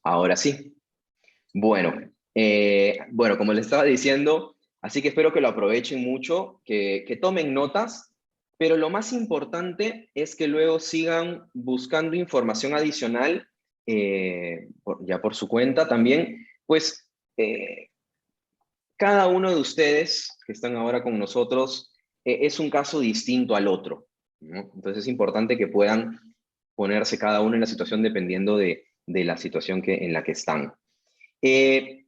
Ahora sí. Bueno, bueno, como les estaba diciendo, así que espero que lo aprovechen mucho, que tomen notas, pero lo más importante es que luego sigan buscando información adicional, ya por su cuenta también, pues cada uno de ustedes que están ahora con nosotros es un caso distinto al otro, ¿no? Entonces es importante que puedan ponerse cada uno en la situación dependiendo de la situación en la que están. Eh,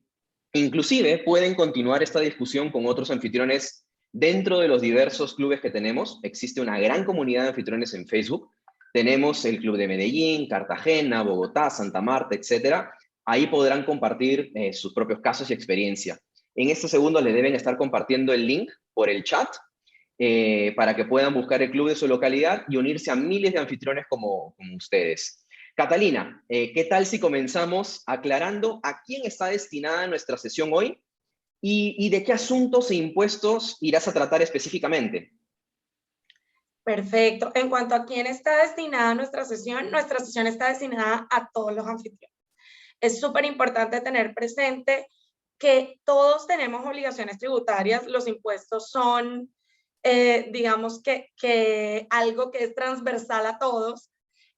Inclusive pueden continuar esta discusión con otros anfitriones dentro de los diversos clubes que tenemos. Existe una gran comunidad de anfitriones en Facebook. Tenemos el Club de Medellín, Cartagena, Bogotá, Santa Marta, etcétera. Ahí podrán compartir sus propios casos y experiencia. En este segundo le deben estar compartiendo el link por el chat para que puedan buscar el club de su localidad y unirse a miles de anfitriones como ustedes. Catalina, ¿qué tal si comenzamos aclarando a quién está destinada nuestra sesión hoy y de qué asuntos e impuestos irás a tratar específicamente? Perfecto. En cuanto a quién está destinada nuestra sesión está destinada a todos los anfitriones. Es súper importante tener presente que todos tenemos obligaciones tributarias. Los impuestos son, digamos que algo que es transversal a todos.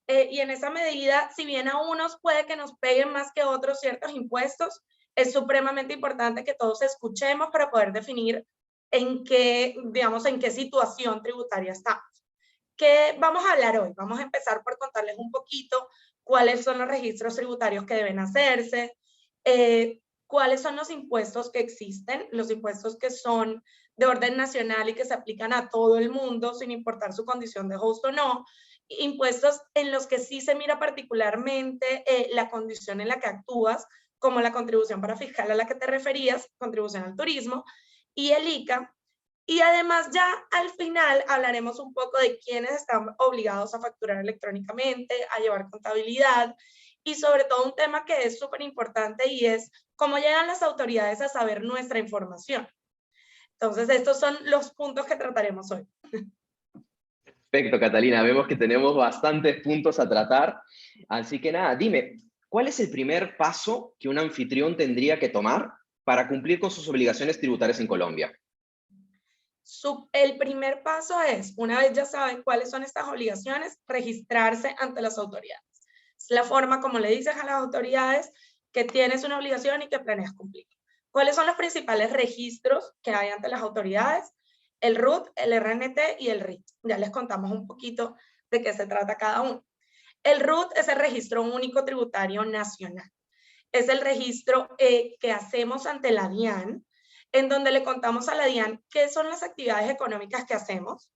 Y en esa medida, si bien a unos puede que nos peguen más que otros ciertos impuestos, es supremamente importante que todos escuchemos para poder definir en qué, digamos, en qué situación tributaria estamos. ¿Qué vamos a hablar hoy? Vamos a empezar por contarles un poquito cuáles son los registros tributarios que deben hacerse, cuáles son los impuestos que existen, los impuestos que son de orden nacional y que se aplican a todo el mundo sin importar su condición de host o no, impuestos en los que sí se mira particularmente la condición en la que actúas, como la contribución para fiscal a la que te referías, contribución al turismo, y el ICA. Y además ya al final hablaremos un poco de quiénes están obligados a facturar electrónicamente, a llevar contabilidad y sobre todo un tema que es súper importante y es cómo llegan las autoridades a saber nuestra información. Entonces estos son los puntos que trataremos hoy. Perfecto, Catalina. Vemos que tenemos bastantes puntos a tratar. Así que nada, dime, ¿cuál es el primer paso que un anfitrión tendría que tomar para cumplir con sus obligaciones tributarias en Colombia? El primer paso es, una vez ya saben cuáles son estas obligaciones, registrarse ante las autoridades. Es la forma como le dices a las autoridades que tienes una obligación y que planeas cumplir. ¿Cuáles son los principales registros que hay ante las autoridades? El RUT, el RNT y el RIT. Ya les contamos un poquito de qué se trata cada uno. El RUT es el Registro Único Tributario Nacional. Es el registro que hacemos ante la DIAN, en donde le contamos a la DIAN qué son las actividades económicas que hacemos,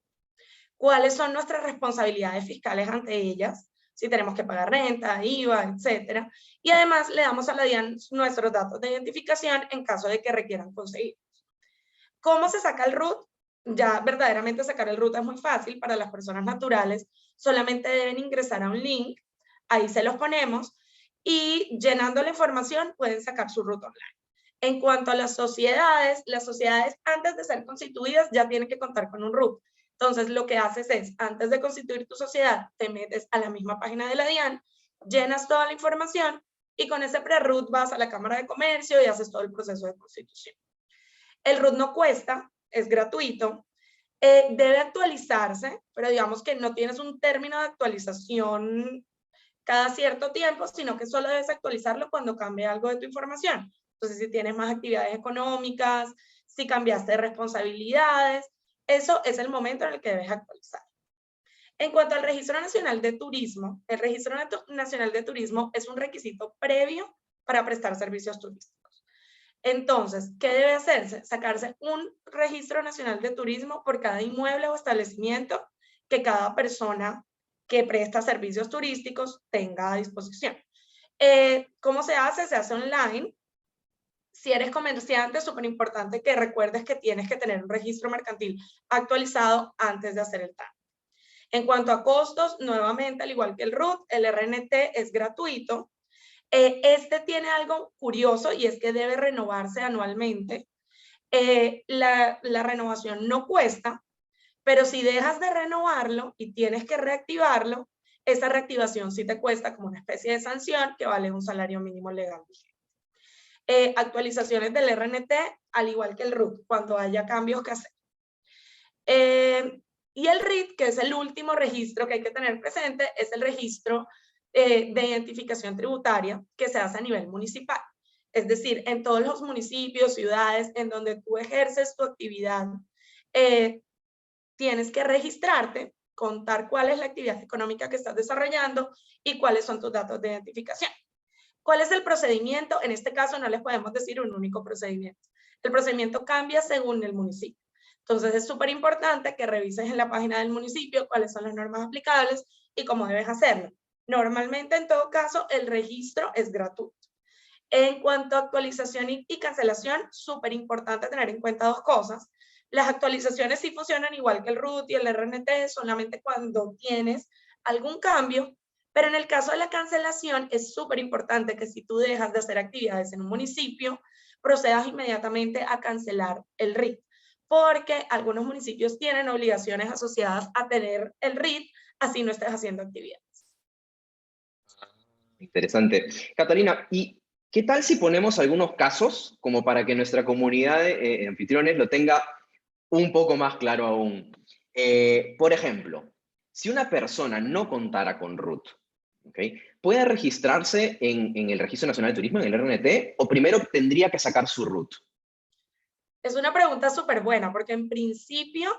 cuáles son nuestras responsabilidades fiscales ante ellas, si tenemos que pagar renta, IVA, etcétera. Y además le damos a la DIAN nuestros datos de identificación en caso de que requieran conseguir. ¿Cómo se saca el RUT? Ya verdaderamente sacar el RUT es muy fácil para las personas naturales. Solamente deben ingresar a un link, ahí se los ponemos, y llenando la información pueden sacar su RUT online. En cuanto a las sociedades antes de ser constituidas ya tienen que contar con un RUT. Entonces lo que haces es, antes de constituir tu sociedad, te metes a la misma página de la DIAN, llenas toda la información y con ese pre-RUT vas a la Cámara de Comercio y haces todo el proceso de constitución. El RUT no cuesta, es gratuito, debe actualizarse, pero digamos que no tienes un término de actualización cada cierto tiempo, sino que solo debes actualizarlo cuando cambie algo de tu información. Entonces, si tienes más actividades económicas, si cambiaste de responsabilidades, eso es el momento en el que debes actualizar. En cuanto al Registro Nacional de Turismo, el Registro Nacional de Turismo es un requisito previo para prestar servicios turísticos. Entonces, ¿qué debe hacerse? Sacarse un registro nacional de turismo por cada inmueble o establecimiento que cada persona que presta servicios turísticos tenga a disposición. ¿Cómo se hace? Se hace online. Si eres comerciante, es súper importante que recuerdes que tienes que tener un registro mercantil actualizado antes de hacer el trámite. En cuanto a costos, nuevamente, al igual que el RUT, el RNT es gratuito. Este tiene algo curioso y es que debe renovarse anualmente. La renovación no cuesta, pero si dejas de renovarlo y tienes que reactivarlo, esa reactivación sí te cuesta como una especie de sanción que vale un salario mínimo legal vigente. Actualizaciones del RNT, al igual que el RUT, cuando haya cambios que hacer. Y el RIT, que es el último registro que hay que tener presente, es el registro de identificación tributaria que se hace a nivel municipal. Es decir, en todos los municipios, ciudades en donde tú ejerces tu actividad, tienes que registrarte, contar cuál es la actividad económica que estás desarrollando y cuáles son tus datos de identificación. ¿Cuál es el procedimiento? En este caso no les podemos decir un único procedimiento. El procedimiento cambia según el municipio. Entonces es súper importante que revises en la página del municipio cuáles son las normas aplicables y cómo debes hacerlo. Normalmente, en todo caso, el registro es gratuito. En cuanto a actualización y cancelación, súper importante tener en cuenta dos cosas. Las actualizaciones sí funcionan igual que el RUT y el RNT, solamente cuando tienes algún cambio, pero en el caso de la cancelación es súper importante que si tú dejas de hacer actividades en un municipio, procedas inmediatamente a cancelar el RIT, porque algunos municipios tienen obligaciones asociadas a tener el RIT, así no estés haciendo actividades. Interesante. Catalina, ¿y qué tal si ponemos algunos casos como para que nuestra comunidad de anfitriones lo tenga un poco más claro aún? Por ejemplo, si una persona no contara con RUT, ¿okay?, ¿puede registrarse en el Registro Nacional de Turismo, en el RNT, o primero tendría que sacar su RUT? Es una pregunta súper buena, porque en principio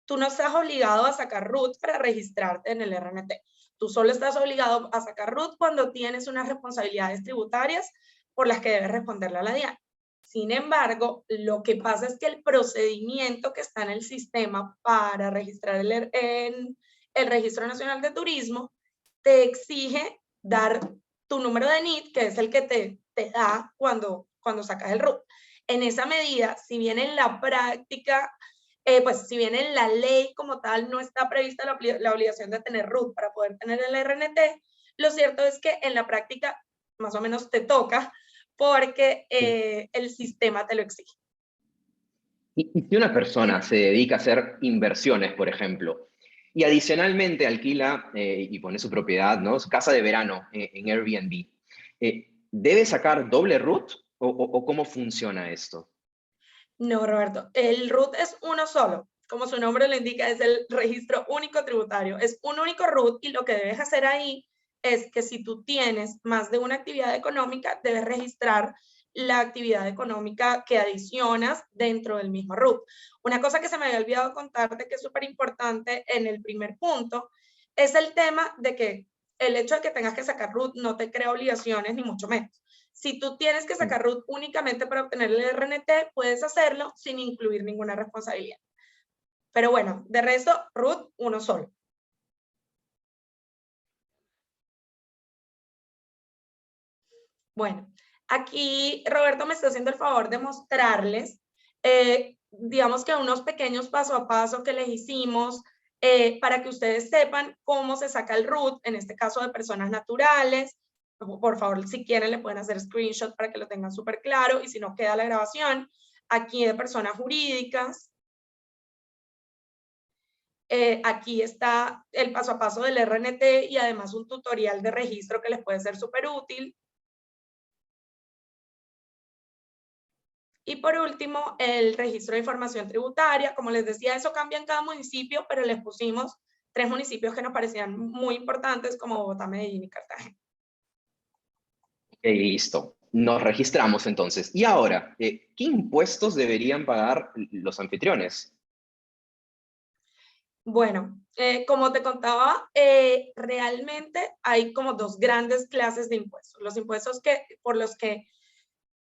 tú no estás obligado a sacar RUT para registrarte en el RNT. Tú solo estás obligado a sacar RUT cuando tienes unas responsabilidades tributarias por las que debes responderle a la DIAN. Sin embargo, lo que pasa es que el procedimiento que está en el sistema para registrar en el Registro Nacional de Turismo te exige dar tu número de NIT, que es el que te da cuando sacas el RUT. En esa medida, si bien en la práctica, pues si bien en la ley como tal no está prevista la obligación de tener RUT para poder tener el RNT, lo cierto es que en la práctica más o menos te toca porque el sistema te lo exige. Y si una persona se dedica a hacer inversiones, por ejemplo, y adicionalmente alquila y pone su propiedad, ¿no?, su casa de verano en Airbnb, ¿debe sacar doble RUT o cómo funciona esto? No, Roberto, el RUT es uno solo. Como su nombre lo indica, es el registro único tributario. Es un único RUT y lo que debes hacer ahí es que si tú tienes más de una actividad económica, debes registrar la actividad económica que adicionas dentro del mismo RUT. Una cosa que se me había olvidado contarte que es súper importante en el primer punto es el tema de que el hecho de que tengas que sacar RUT no te crea obligaciones ni mucho menos. Si tú tienes que sacar RUT únicamente para obtener el RNT, puedes hacerlo sin incluir ninguna responsabilidad. Pero bueno, de resto, RUT uno solo. Bueno, aquí Roberto me está haciendo el favor de mostrarles, digamos que unos pequeños paso a paso que les hicimos para que ustedes sepan cómo se saca el RUT, en este caso de personas naturales. Por favor, si quieren le pueden hacer screenshot para que lo tengan súper claro y si no queda la grabación. Aquí de personas jurídicas. Aquí está el paso a paso del RNT y además un tutorial de registro que les puede ser súper útil. Y por último, el registro de información tributaria. Como les decía, eso cambia en cada municipio, pero les pusimos 3 municipios que nos parecían muy importantes, como Bogotá, Medellín y Cartagena. Listo. Nos registramos entonces. Y ahora, ¿qué impuestos deberían pagar los anfitriones? Bueno, como te contaba, realmente hay como 2 grandes clases de impuestos. Los impuestos por los que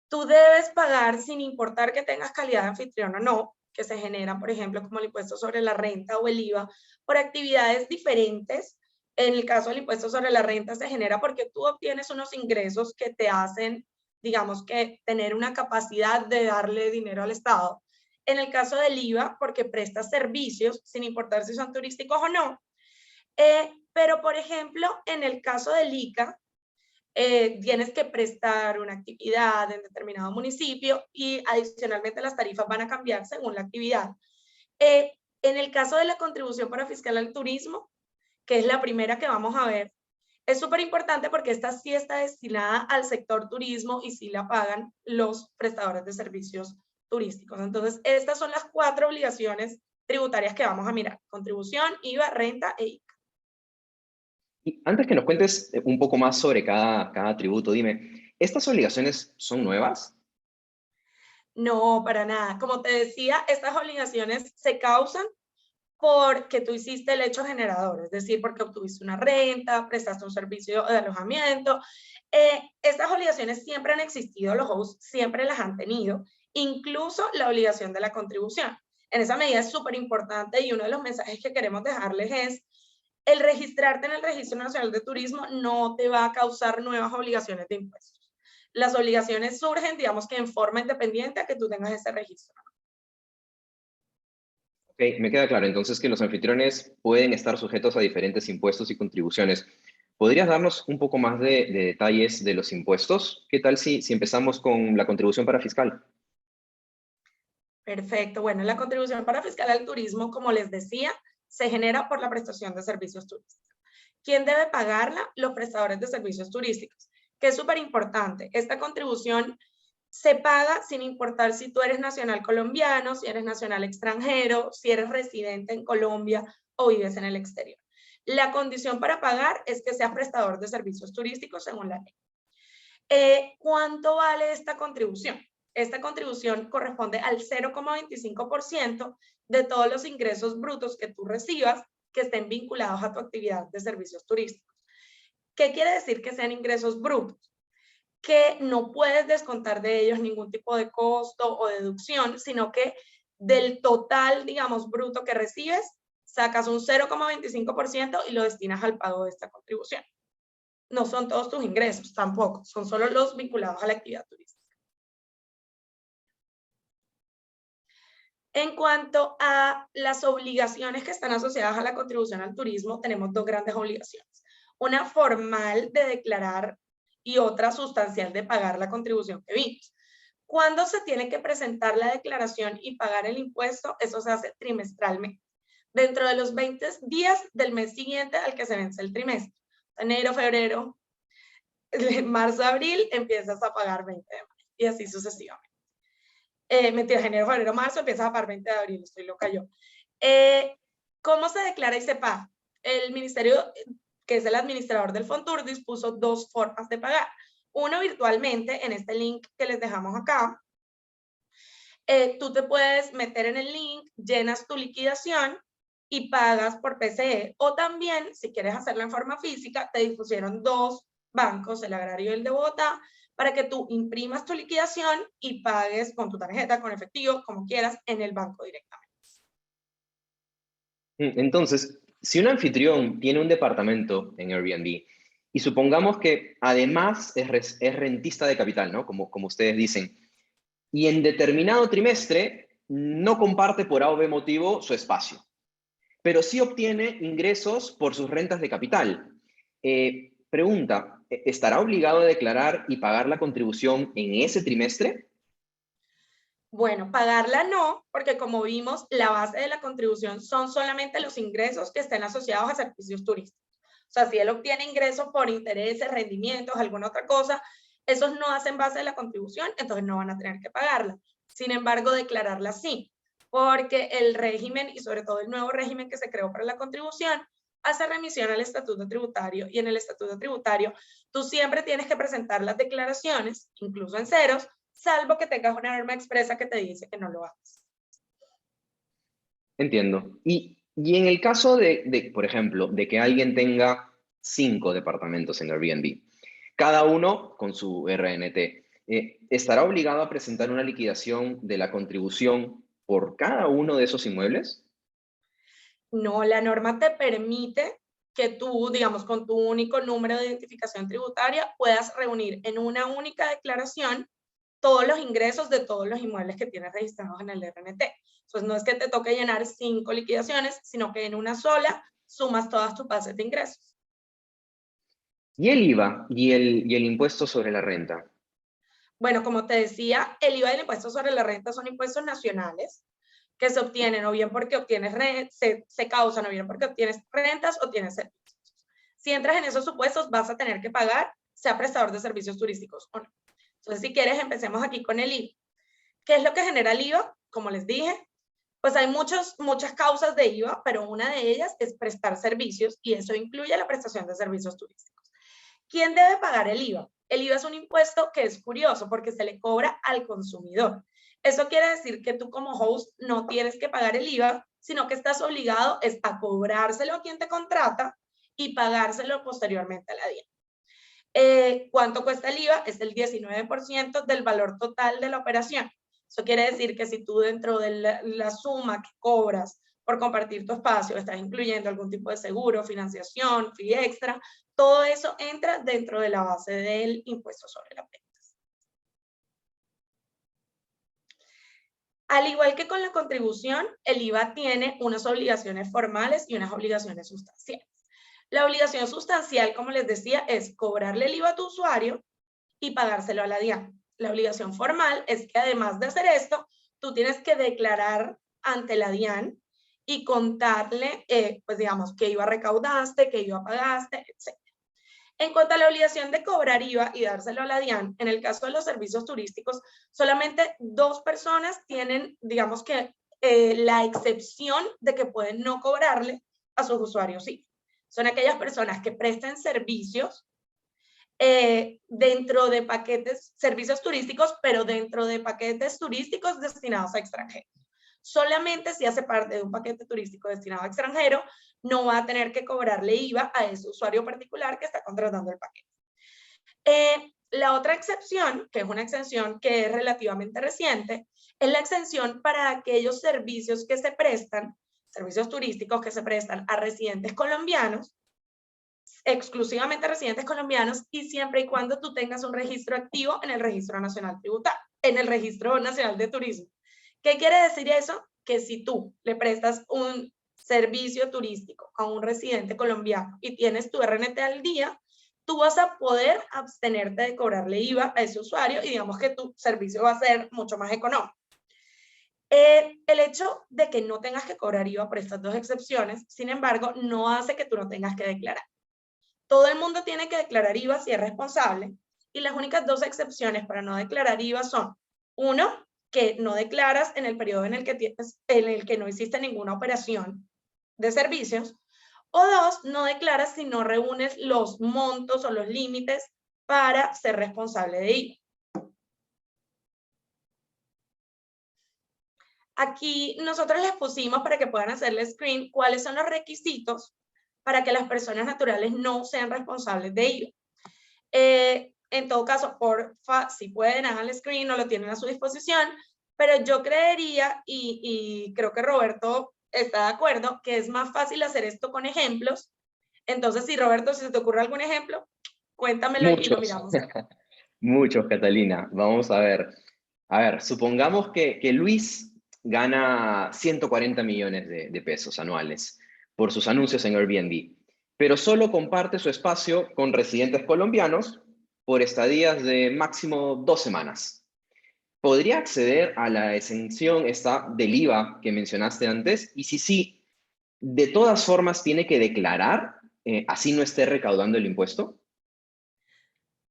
tú debes pagar sin importar que tengas calidad de anfitrión o no, que se generan, por ejemplo, como el impuesto sobre la renta o el IVA, por actividades diferentes. En el caso del impuesto sobre la renta se genera porque tú obtienes unos ingresos que te hacen, digamos que, tener una capacidad de darle dinero al Estado. En el caso del IVA, porque prestas servicios, sin importar si son turísticos o no. Pero, por ejemplo, en el caso del ICA, tienes que prestar una actividad en determinado municipio y adicionalmente las tarifas van a cambiar según la actividad. En el caso de la contribución para fiscal al turismo, que es la primera que vamos a ver, Es súper importante porque esta sí está destinada al sector turismo y sí la pagan los prestadores de servicios turísticos. Entonces, estas son las 4 obligaciones tributarias que vamos a mirar: contribución, IVA, renta e ICA. Y antes que nos cuentes un poco más sobre cada tributo, dime, ¿estas obligaciones son nuevas? No, para nada. Como te decía, estas obligaciones se causan porque tú hiciste el hecho generador, es decir, porque obtuviste una renta, prestaste un servicio de alojamiento. Estas obligaciones siempre han existido, los hosts siempre las han tenido, incluso la obligación de la contribución. En esa medida es súper importante, y uno de los mensajes que queremos dejarles es: el registrarte en el Registro Nacional de Turismo no te va a causar nuevas obligaciones de impuestos. Las obligaciones surgen, digamos, que en forma independiente a que tú tengas ese registro. Ok, me queda claro entonces que los anfitriones pueden estar sujetos a diferentes impuestos y contribuciones. ¿Podrías darnos un poco más de detalles de los impuestos? ¿Qué tal si empezamos con la contribución para fiscal? Perfecto. Bueno, la contribución para fiscal al turismo, como les decía, se genera por la prestación de servicios turísticos. ¿Quién debe pagarla? Los prestadores de servicios turísticos, que es súper importante. Esta contribución se paga sin importar si tú eres nacional colombiano, si eres nacional extranjero, si eres residente en Colombia o vives en el exterior. La condición para pagar es que seas prestador de servicios turísticos según la ley. ¿Cuánto vale esta contribución? Esta contribución corresponde al 0,25% de todos los ingresos brutos que tú recibas que estén vinculados a tu actividad de servicios turísticos. ¿Qué quiere decir que sean ingresos brutos? Que no puedes descontar de ellos ningún tipo de costo o deducción, sino que del total, digamos, bruto que recibes, sacas un 0,25% y lo destinas al pago de esta contribución. No son todos tus ingresos, tampoco, son solo los vinculados a la actividad turística. En cuanto a las obligaciones que están asociadas a la contribución al turismo, tenemos 2 grandes obligaciones. Una formal de declarar y otra sustancial de pagar la contribución que vimos. ¿Cuándo se tiene que presentar la declaración y pagar el impuesto? Eso se hace trimestralmente, dentro de los 20 días del mes siguiente al que se vence el trimestre. Enero, febrero, marzo, abril, empiezas a pagar 20 de mayo y así sucesivamente. Mentira, enero, febrero, marzo, empiezas a pagar 20 de abril, estoy loca yo. ¿Cómo se declara y se paga? El ministerio, que es el administrador del Fontur, dispuso 2 formas de pagar. Uno, virtualmente, en este link que les dejamos acá. Tú te puedes meter en el link, llenas tu liquidación y pagas por PCE. O también, si quieres hacerlo en forma física, te dispusieron 2 bancos, el Agrario y el de Bogotá, para que tú imprimas tu liquidación y pagues con tu tarjeta, con efectivo, como quieras, en el banco directamente. Entonces, si un anfitrión tiene un departamento en Airbnb y supongamos que además es rentista de capital, ¿no? Como ustedes dicen, y en determinado trimestre no comparte por A o B motivo su espacio, pero sí obtiene ingresos por sus rentas de capital. Pregunta, ¿estará obligado a declarar y pagar la contribución en ese trimestre? Bueno, pagarla no, porque como vimos, la base de la contribución son solamente los ingresos que estén asociados a servicios turísticos. O sea, si él obtiene ingresos por intereses, rendimientos, alguna otra cosa, esos no hacen base de la contribución, entonces no van a tener que pagarla. Sin embargo, declararla sí, porque el régimen y sobre todo el nuevo régimen que se creó para la contribución hace remisión al estatuto tributario, y en el estatuto tributario tú siempre tienes que presentar las declaraciones, incluso en ceros, salvo que tengas una norma expresa que te dice que no lo hagas. Entiendo. Y en el caso por ejemplo, de que alguien tenga 5 departamentos en Airbnb, cada uno con su RNT, ¿estará obligado a presentar una liquidación de la contribución por cada uno de esos inmuebles? No, la norma te permite que tú, digamos, con tu único número de identificación tributaria, puedas reunir en una única declaración todos los ingresos de todos los inmuebles que tienes registrados en el RNT. Entonces, no es que te toque llenar 5 liquidaciones, sino que en una sola sumas todas tus bases de ingresos. ¿Y el IVA y el impuesto sobre la renta? Bueno, como te decía, el IVA y el impuesto sobre la renta son impuestos nacionales que se obtienen o bien porque obtienes se causan o bien porque obtienes rentas o tienes servicios. Si entras en esos supuestos, vas a tener que pagar, sea prestador de servicios turísticos o no. Entonces, si quieres, empecemos aquí con el IVA. ¿Qué es lo que genera el IVA? Como les dije, pues hay muchas causas de IVA, pero una de ellas es prestar servicios y eso incluye la prestación de servicios turísticos. ¿Quién debe pagar el IVA? El IVA es un impuesto que es curioso porque se le cobra al consumidor. Eso quiere decir que tú como host no tienes que pagar el IVA, sino que estás obligado a cobrárselo a quien te contrata y pagárselo posteriormente a la DIAN. ¿Cuánto cuesta el IVA? Es el 19% del valor total de la operación. Eso quiere decir que si tú dentro de la suma que cobras por compartir tu espacio estás incluyendo algún tipo de seguro, financiación, fee extra, todo eso entra dentro de la base del impuesto sobre las ventas. Al igual que con la contribución, el IVA tiene unas obligaciones formales y unas obligaciones sustanciales. La obligación sustancial, como les decía, es cobrarle el IVA a tu usuario y pagárselo a la DIAN. La obligación formal es que además de hacer esto, tú tienes que declarar ante la DIAN y contarle, pues digamos, qué IVA recaudaste, qué IVA pagaste, etc. En cuanto a la obligación de cobrar IVA y dárselo a la DIAN, en el caso de los servicios turísticos, solamente 2 personas tienen, digamos que, la excepción de que pueden no cobrarle a sus usuarios. Sí, son aquellas personas que presten servicios dentro de paquetes, servicios turísticos, pero dentro de paquetes turísticos destinados a extranjeros. Solamente si hace parte de un paquete turístico destinado a extranjero, no va a tener que cobrarle IVA a ese usuario particular que está contratando el paquete. La otra excepción, que es una exención que es relativamente reciente, es la exención para aquellos servicios que se prestan, servicios turísticos que se prestan a residentes colombianos, exclusivamente residentes colombianos, y siempre y cuando tú tengas un registro activo en el Registro Nacional Tributario, en el Registro Nacional de Turismo. ¿Qué quiere decir eso? Que si tú le prestas un servicio turístico a un residente colombiano y tienes tu RNT al día, tú vas a poder abstenerte de cobrarle IVA a ese usuario y digamos que tu servicio va a ser mucho más económico. El hecho de que no tengas que cobrar IVA por estas 2 excepciones, sin embargo, no hace que tú no tengas que declarar. Todo el mundo tiene que declarar IVA si es responsable, y las únicas 2 excepciones para no declarar IVA son, 1, que no declaras en el periodo en el que no hiciste ninguna operación de servicios, o 2, no declaras si no reúnes los montos o los límites para ser responsable de IVA. Aquí nosotros les pusimos para que puedan hacerle screen cuáles son los requisitos para que las personas naturales no sean responsables de IVA. En todo caso, porfa, si pueden, hagan el screen o lo tienen a su disposición, pero yo creería, y creo que Roberto está de acuerdo, que es más fácil hacer esto con ejemplos. Entonces, si Roberto, si se te ocurre algún ejemplo, cuéntamelo y lo miramos. Muchos, Catalina. Vamos a ver. A ver, supongamos que Luis gana 140 millones de pesos anuales por sus anuncios en Airbnb, pero solo comparte su espacio con residentes colombianos por estadías de máximo 2 semanas. ¿Podría acceder a la exención esta del IVA que mencionaste antes? Y si sí, ¿de todas formas tiene que declarar, así no esté recaudando el impuesto?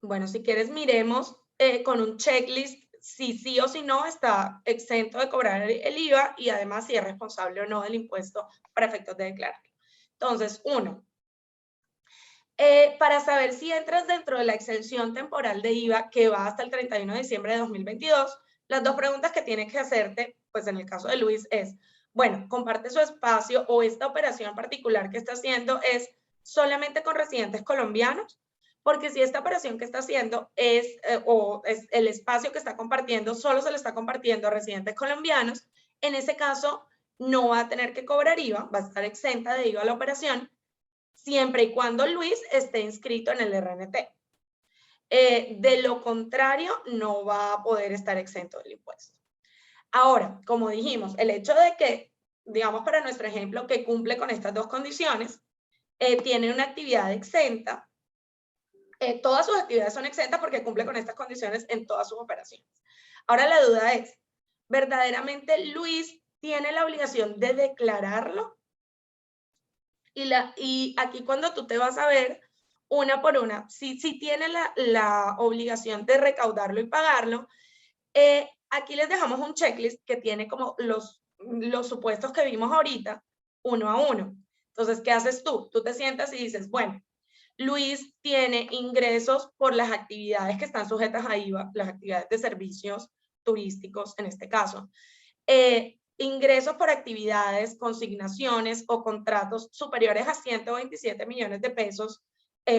Bueno, si quieres miremos con un checklist si sí o si no está exento de cobrar el IVA y además si es responsable o no del impuesto para efectos de declarar. Entonces, 1, para saber si entras dentro de la exención temporal de IVA que va hasta el 31 de diciembre de 2022, las 2 preguntas que tienes que hacerte, pues en el caso de Luis es, bueno, comparte su espacio o esta operación particular que está haciendo es solamente con residentes colombianos, porque si esta operación que está haciendo es el espacio que está compartiendo solo se le está compartiendo a residentes colombianos, en ese caso no va a tener que cobrar IVA, va a estar exenta de IVA la operación, siempre y cuando Luis esté inscrito en el RNT. De lo contrario, no va a poder estar exento del impuesto. Ahora, como dijimos, el hecho de que, digamos para nuestro ejemplo, que cumple con estas 2 condiciones, tiene una actividad exenta, todas sus actividades son exentas porque cumple con estas condiciones en todas sus operaciones. Ahora la duda es, ¿verdaderamente Luis tiene la obligación de declararlo? Y aquí cuando tú te vas a ver una por una, si tiene la obligación de recaudarlo y pagarlo, aquí les dejamos un checklist que tiene como los supuestos que vimos ahorita, uno a uno. Entonces, ¿qué haces tú? Tú te sientas y dices, bueno, Luis tiene ingresos por las actividades que están sujetas a IVA, las actividades de servicios turísticos en este caso. Ingresos por actividades, consignaciones o contratos superiores a 127 millones de pesos,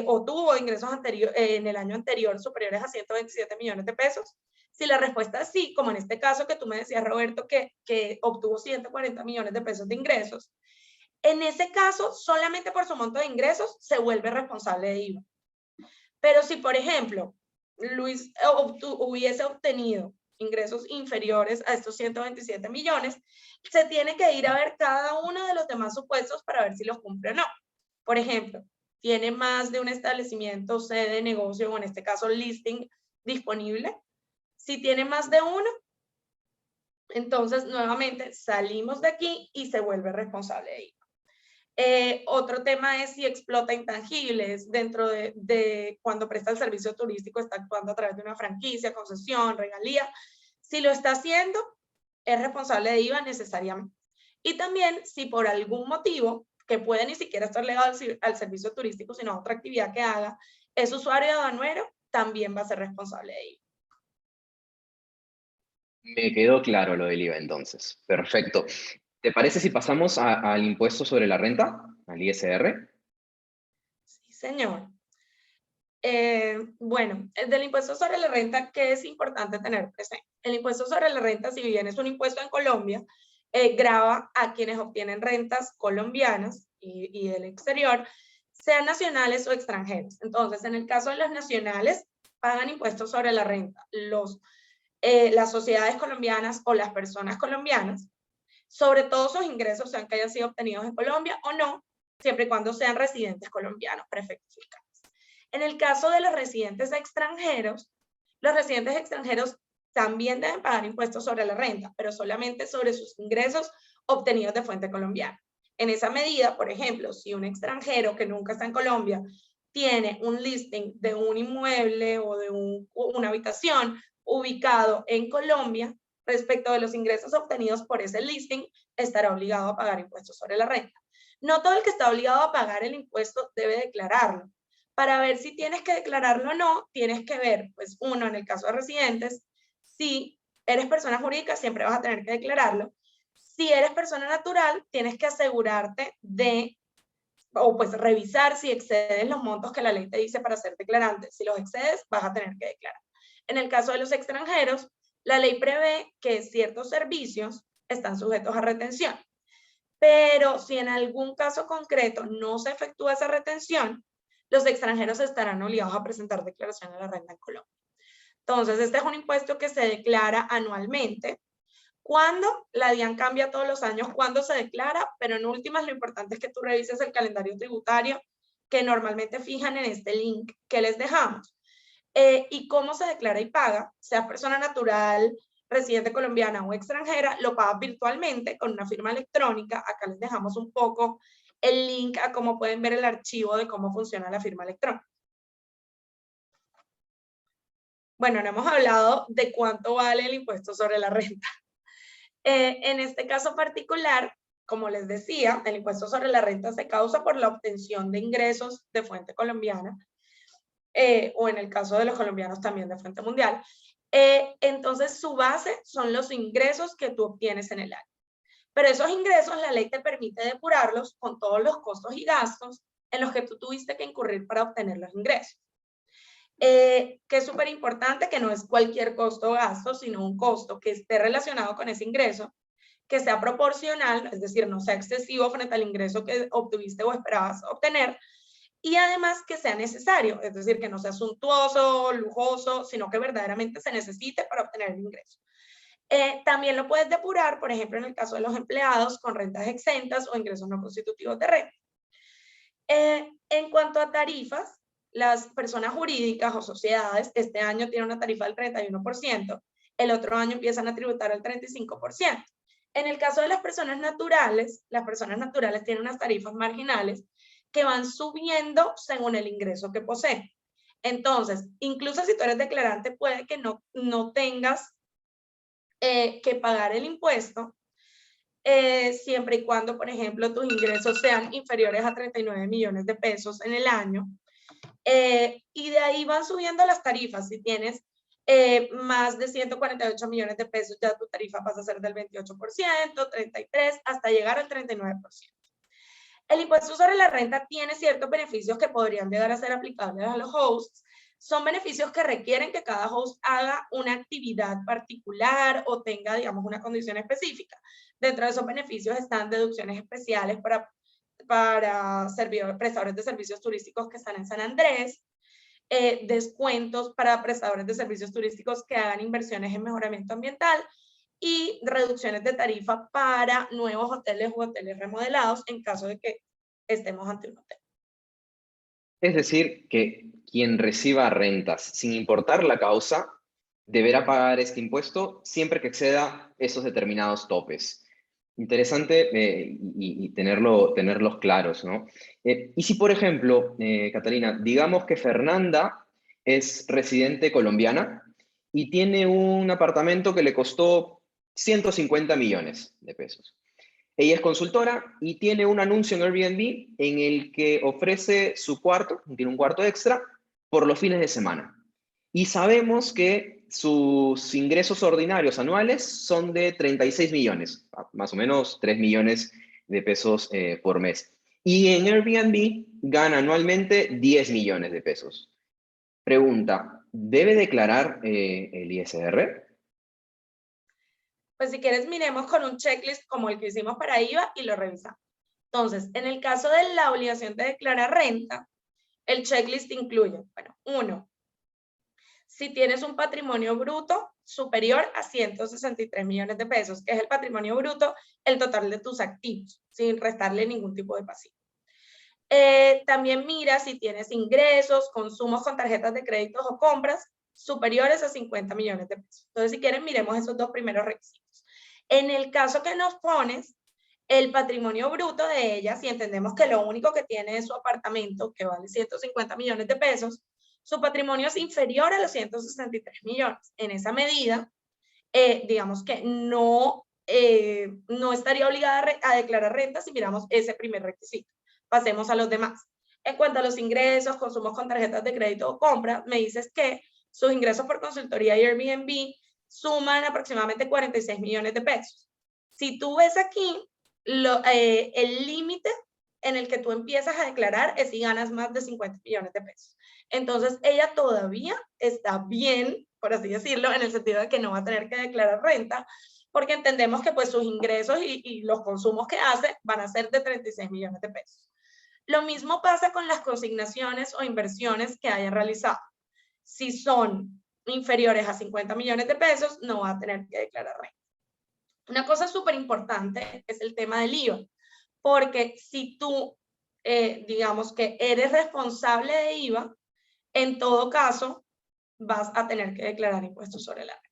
o tuvo ingresos en el año anterior superiores a 127 millones de pesos. Si la respuesta es sí, como en este caso que tú me decías, Roberto, que obtuvo 140 millones de pesos de ingresos, en ese caso, solamente por su monto de ingresos, se vuelve responsable de IVA. Pero si, por ejemplo, Luis hubiese obtenido ingresos inferiores a estos 127 millones, se tiene que ir a ver cada uno de los demás supuestos para ver si los cumple o no. Por ejemplo, tiene más de un establecimiento, sede, negocio, o en este caso listing disponible. Si tiene más de uno, entonces nuevamente salimos de aquí y se vuelve responsable de IVA. Otro tema es si explota intangibles dentro de cuando presta el servicio turístico, está actuando a través de una franquicia, concesión, regalía. Si lo está haciendo, es responsable de IVA necesariamente. Y también si por algún motivo, que puede ni siquiera estar ligado al servicio turístico, sino a otra actividad que haga, es usuario aduanero, también va a ser responsable de IVA. Me quedó claro lo del IVA entonces. Perfecto. ¿Te parece si pasamos al impuesto sobre la renta, al ISR? Sí, señor. Bueno, del impuesto sobre la renta, ¿qué es importante tener presente? El impuesto sobre la renta, si bien es un impuesto en Colombia, grava a quienes obtienen rentas colombianas y del exterior, sean nacionales o extranjeros. Entonces, en el caso de los nacionales, pagan impuestos sobre la renta las sociedades colombianas o las personas colombianas, sobre todos sus ingresos, sean que hayan sido obtenidos en Colombia o no, siempre y cuando sean residentes colombianos, prefectos fiscales. En el caso de los residentes extranjeros también deben pagar impuestos sobre la renta, pero solamente sobre sus ingresos obtenidos de fuente colombiana. En esa medida, por ejemplo, si un extranjero que nunca está en Colombia tiene un listing de un inmueble o de una habitación ubicado en Colombia, respecto de los ingresos obtenidos por ese listing, estará obligado a pagar impuestos sobre la renta. No todo el que está obligado a pagar el impuesto debe declararlo. Para ver si tienes que declararlo o no, tienes que ver, pues uno, en el caso de residentes, si eres persona jurídica, siempre vas a tener que declararlo. Si eres persona natural, tienes que asegurarte o pues revisar si excedes los montos que la ley te dice para ser declarante. Si los excedes, vas a tener que declarar. En el caso de los extranjeros, la ley prevé que ciertos servicios están sujetos a retención. Pero si en algún caso concreto no se efectúa esa retención, los extranjeros estarán obligados a presentar declaración de la renta en Colombia. Entonces, este es un impuesto que se declara anualmente. ¿Cuándo? La DIAN cambia todos los años cuándo se declara, pero en últimas lo importante es que tú revises el calendario tributario que normalmente fijan en este link que les dejamos. ¿Y cómo se declara y paga? Sea persona natural, residente colombiana o extranjera, lo pagas virtualmente con una firma electrónica. Acá les dejamos un poco el link a cómo pueden ver el archivo de cómo funciona la firma electrónica. Bueno, no hemos hablado de cuánto vale el impuesto sobre la renta. En este caso particular, como les decía, el impuesto sobre la renta se causa por la obtención de ingresos de fuente colombiana, o en el caso de los colombianos también de fuente mundial. Entonces, su base son los ingresos que tú obtienes en el año. Pero esos ingresos la ley te permite depurarlos con todos los costos y gastos en los que tú tuviste que incurrir para obtener los ingresos. Que es súper importante que no es cualquier costo o gasto, sino un costo que esté relacionado con ese ingreso, que sea proporcional, es decir, no sea excesivo frente al ingreso que obtuviste o esperabas obtener, y además que sea necesario, es decir, que no sea suntuoso, lujoso, sino que verdaderamente se necesite para obtener el ingreso. También lo puedes depurar, por ejemplo, en el caso de los empleados con rentas exentas o ingresos no constitutivos de renta. En cuanto a tarifas, las personas jurídicas o sociedades este año tienen una tarifa del 31%, el otro año empiezan a tributar el 35%. En el caso de las personas naturales tienen unas tarifas marginales que van subiendo según el ingreso que poseen. Entonces, incluso si tú eres declarante, puede que no tengas que pagar el impuesto, siempre y cuando, por ejemplo, tus ingresos sean inferiores a 39 millones de pesos en el año. Y de ahí van subiendo las tarifas. Si tienes más de 148 millones de pesos, ya tu tarifa pasa a ser del 28%, 33%, hasta llegar al 39%. El impuesto sobre la renta tiene ciertos beneficios que podrían llegar a ser aplicables a los hosts. Son beneficios que requieren que cada host haga una actividad particular o tenga, digamos, una condición específica. Dentro de esos beneficios están deducciones especiales para prestadores de servicios turísticos que están en San Andrés, descuentos para prestadores de servicios turísticos que hagan inversiones en mejoramiento ambiental y reducciones de tarifa para nuevos hoteles u hoteles remodelados en caso de que estemos ante un hotel. Es decir, que quien reciba rentas, sin importar la causa, deberá pagar este impuesto siempre que exceda esos determinados topes. Interesante y tenerlos claros, ¿no? Y si, por ejemplo, Catalina, digamos que Fernanda es residente colombiana y tiene un apartamento que le costó 150 millones de pesos. Ella es consultora y tiene un anuncio en Airbnb en el que ofrece su cuarto, tiene un cuarto extra, por los fines de semana. Y sabemos que sus ingresos ordinarios anuales son de 36 millones, más o menos 3 millones de pesos por mes. Y en Airbnb gana anualmente 10 millones de pesos. Pregunta, ¿debe declarar el ISR? Pues si quieres, miremos con un checklist como el que hicimos para IVA y lo revisamos. Entonces, en el caso de la obligación de declarar renta, el checklist incluye, bueno, 1, si tienes un patrimonio bruto superior a 163 millones de pesos, que es el patrimonio bruto, el total de tus activos, sin restarle ningún tipo de pasivo. También mira si tienes ingresos, consumos con tarjetas de crédito o compras superiores a 50 millones de pesos. Entonces, si quieren, miremos esos dos primeros requisitos. En el caso que nos pones, el patrimonio bruto de ella, si entendemos que lo único que tiene es su apartamento, que vale 150 millones de pesos, su patrimonio es inferior a los 163 millones. En esa medida, digamos que no estaría obligada a declarar renta si miramos ese primer requisito. Pasemos a los demás. En cuanto a los ingresos, consumos con tarjetas de crédito o compra, me dices que sus ingresos por consultoría y Airbnb suman aproximadamente 46 millones de pesos. Si tú ves aquí, el límite en el que tú empiezas a declarar es si ganas más de 50 millones de pesos. Entonces, ella todavía está bien, por así decirlo, en el sentido de que no va a tener que declarar renta, porque entendemos que pues sus ingresos y los consumos que hace van a ser de 36 millones de pesos. Lo mismo pasa con las consignaciones o inversiones que haya realizado. Si son inferiores a 50 millones de pesos, no va a tener que declarar renta. Una cosa súper importante es el tema del IVA, porque si tú, digamos que eres responsable de IVA, en todo caso, vas a tener que declarar impuestos sobre la renta.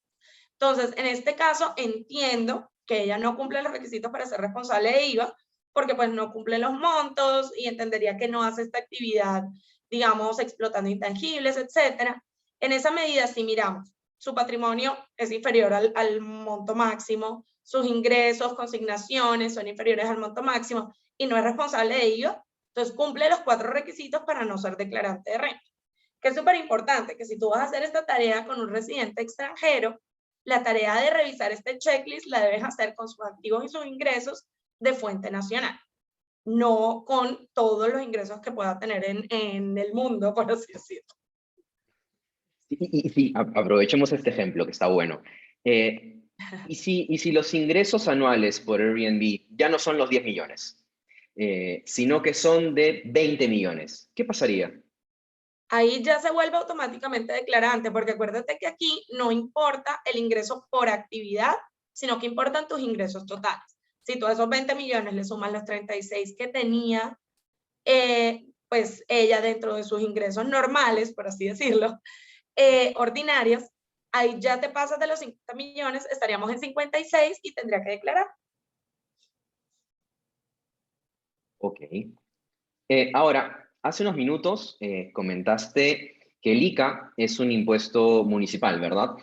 Entonces, en este caso, entiendo que ella no cumple los requisitos para ser responsable de IVA, porque pues no cumple los montos y entendería que no hace esta actividad, digamos, explotando intangibles, etcétera. En esa medida, si miramos, su patrimonio es inferior al monto máximo, sus ingresos, consignaciones son inferiores al monto máximo y no es responsable de IVA, entonces cumple los 4 requisitos para no ser declarante de renta. Que es súper importante que si tú vas a hacer esta tarea con un residente extranjero, la tarea de revisar este checklist la debes hacer con sus activos y sus ingresos de fuente nacional, no con todos los ingresos que pueda tener en el mundo, por así decirlo. Sí, aprovechemos este ejemplo que está bueno. ¿Y si los ingresos anuales por Airbnb ya no son los 10 millones, sino que son de 20 millones? ¿Qué pasaría? Ahí ya se vuelve automáticamente declarante, porque acuérdate que aquí no importa el ingreso por actividad, sino que importan tus ingresos totales. Si tú a esos 20 millones le sumas los 36 que tenía, pues ella dentro de sus ingresos normales, por así decirlo, ordinarios, ahí ya te pasas de los 50 millones, estaríamos en 56 y tendría que declarar. Ok. Ahora, hace unos minutos comentaste que el ICA es un impuesto municipal, ¿verdad?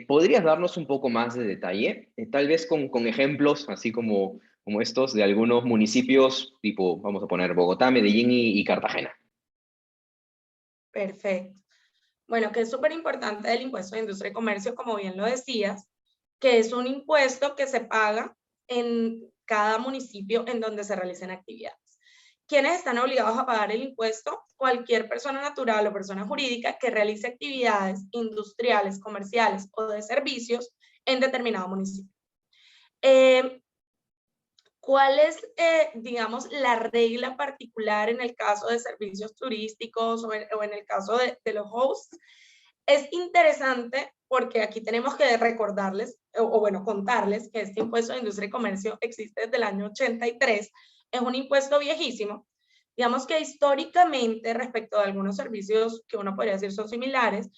¿Podrías darnos un poco más de detalle? Tal vez con ejemplos, así como estos, de algunos municipios, tipo, vamos a poner Bogotá, Medellín y Cartagena. Perfecto. Bueno, que es súper importante el impuesto de industria y comercio, como bien lo decías, que es un impuesto que se paga en cada municipio en donde se realicen actividades. ¿Quiénes están obligados a pagar el impuesto? Cualquier persona natural o persona jurídica que realice actividades industriales, comerciales o de servicios en determinado municipio. ¿Cuál es, digamos, la regla particular en el caso de servicios turísticos o en el caso de los hosts? Es interesante porque aquí tenemos que recordarles, o bueno, contarles que este impuesto de industria y comercio existe desde el año 83, es un impuesto viejísimo. Digamos que históricamente, respecto a algunos servicios que uno podría decir son similares,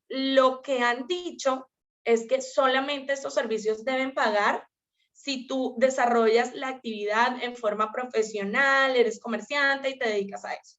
lo que han dicho es que solamente estos servicios deben pagar si tú desarrollas la actividad en forma profesional, eres comerciante y te dedicas a eso.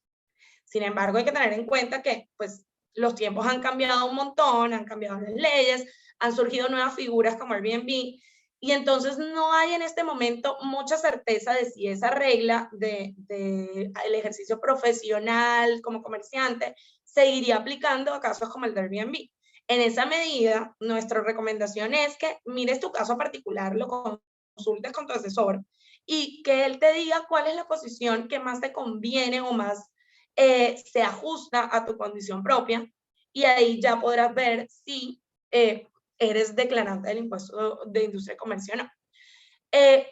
Sin embargo, hay que tener en cuenta que pues, los tiempos han cambiado un montón, han cambiado las leyes, han surgido nuevas figuras como Airbnb, y entonces no hay en este momento mucha certeza de si esa regla de el ejercicio profesional como comerciante seguiría aplicando a casos como el de Airbnb. En esa medida, nuestra recomendación es que mires tu caso particular, lo consultes con tu asesor y que él te diga cuál es la posición que más te conviene o más se ajusta a tu condición propia y ahí ya podrás ver si eres declarante del impuesto de industria y comercio o no.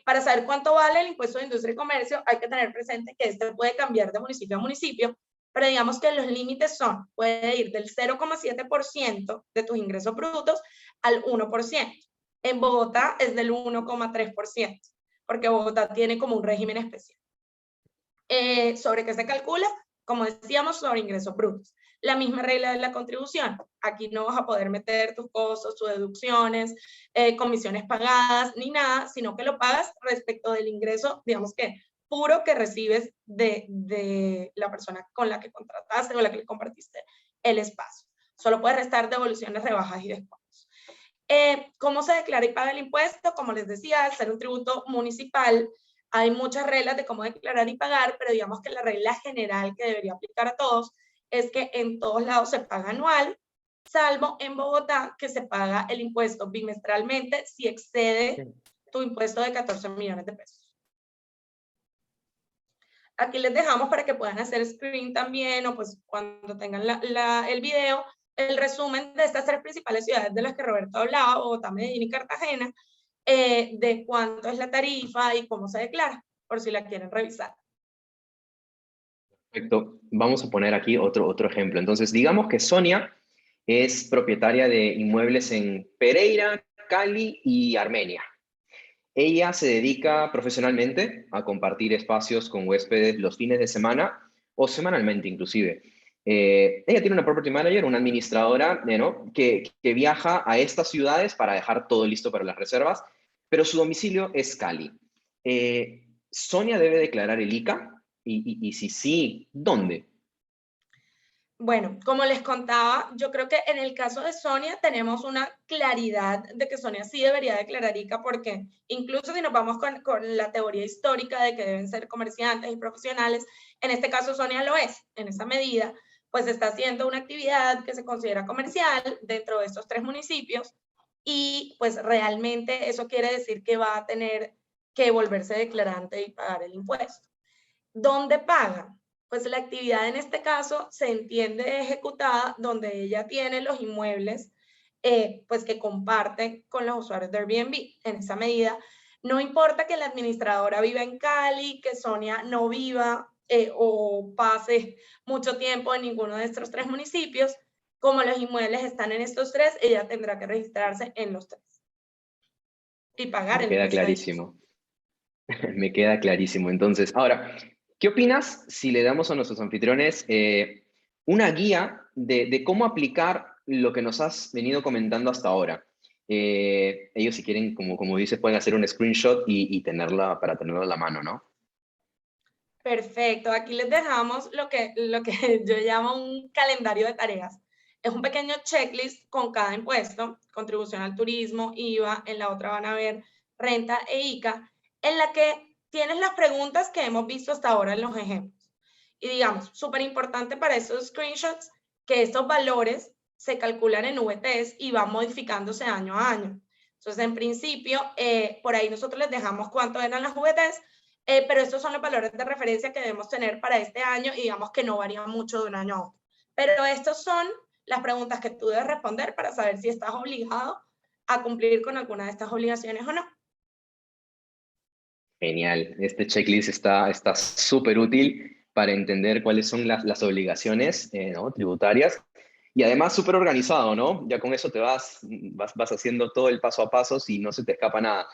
Para saber cuánto vale el impuesto de industria y comercio, hay que tener presente que este puede cambiar de municipio a municipio, pero digamos que los límites son, puede ir del 0,7% de tus ingresos brutos al 1%. En Bogotá es del 1,3%, porque Bogotá tiene como un régimen especial. ¿Sobre qué se calcula? Como decíamos, sobre ingresos brutos. La misma regla de la contribución. Aquí no vas a poder meter tus costos, tus deducciones, comisiones pagadas, ni nada, sino que lo pagas respecto del ingreso, digamos que puro que recibes de la persona con la que contrataste o la que le compartiste el espacio. Solo puedes restar devoluciones, rebajas y descuentos. ¿Cómo se declara y paga el impuesto? Como les decía, al ser un tributo municipal, hay muchas reglas de cómo declarar y pagar, pero digamos que la regla general que debería aplicar a todos es que en todos lados se paga anual, salvo en Bogotá, que se paga el impuesto bimestralmente si excede tu impuesto de 14 millones de pesos. Aquí les dejamos para que puedan hacer screen también, o pues cuando tengan el video, el resumen de estas tres principales ciudades de las que Roberto hablaba, Bogotá, Medellín y Cartagena, de cuánto es la tarifa y cómo se declara, por si la quieren revisar. Perfecto. Vamos a poner aquí otro ejemplo. Entonces, digamos que Sonia es propietaria de inmuebles en Pereira, Cali y Armenia. Ella se dedica profesionalmente a compartir espacios con huéspedes los fines de semana o semanalmente inclusive. Ella tiene una property manager, una administradora, ¿no? que viaja a estas ciudades para dejar todo listo para las reservas, pero su domicilio es Cali. ¿Sonia debe declarar el ICA? Y si sí, ¿dónde? Bueno, como les contaba, yo creo que en el caso de Sonia tenemos una claridad de que Sonia sí debería declarar ICA porque incluso si nos vamos con la teoría histórica de que deben ser comerciantes y profesionales, en este caso Sonia lo es, en esa medida, pues está haciendo una actividad que se considera comercial dentro de estos tres municipios y pues realmente eso quiere decir que va a tener que volverse declarante y pagar el impuesto. ¿Dónde paga? Pues la actividad en este caso se entiende ejecutada donde ella tiene los inmuebles pues que comparte con los usuarios de Airbnb. En esa medida, no importa que la administradora viva en Cali, que Sonia no viva o pase mucho tiempo en ninguno de estos tres municipios, como los inmuebles están en estos tres, ella tendrá que registrarse en los tres y pagar Me el queda impuesto de ellos. clarísimo. Me queda clarísimo. Entonces, ahora, ¿qué opinas si le damos a nuestros anfitriones una guía de cómo aplicar lo que nos has venido comentando hasta ahora? Ellos, si quieren, como dices, pueden hacer un screenshot y tenerla para tenerla a la mano, ¿no? Perfecto, aquí les dejamos lo que yo llamo un calendario de tareas. Es un pequeño checklist con cada impuesto, contribución al turismo, IVA, en la otra van a ver renta e ICA, en la que tienes las preguntas que hemos visto hasta ahora en los ejemplos. Y digamos, súper importante para esos screenshots, que estos valores se calculan en VTs y van modificándose año a año. Entonces, en principio, por ahí nosotros les dejamos cuánto eran las VTs, pero estos son los valores de referencia que debemos tener para este año y digamos que no varían mucho de un año a otro. Pero estos son las preguntas que tú debes responder para saber si estás obligado a cumplir con alguna de estas obligaciones o no. Genial, este checklist está súper útil para entender cuáles son las obligaciones, ¿no? tributarias, y además súper organizado, ¿no? Ya con eso vas haciendo todo el paso a paso si no se te escapa nada.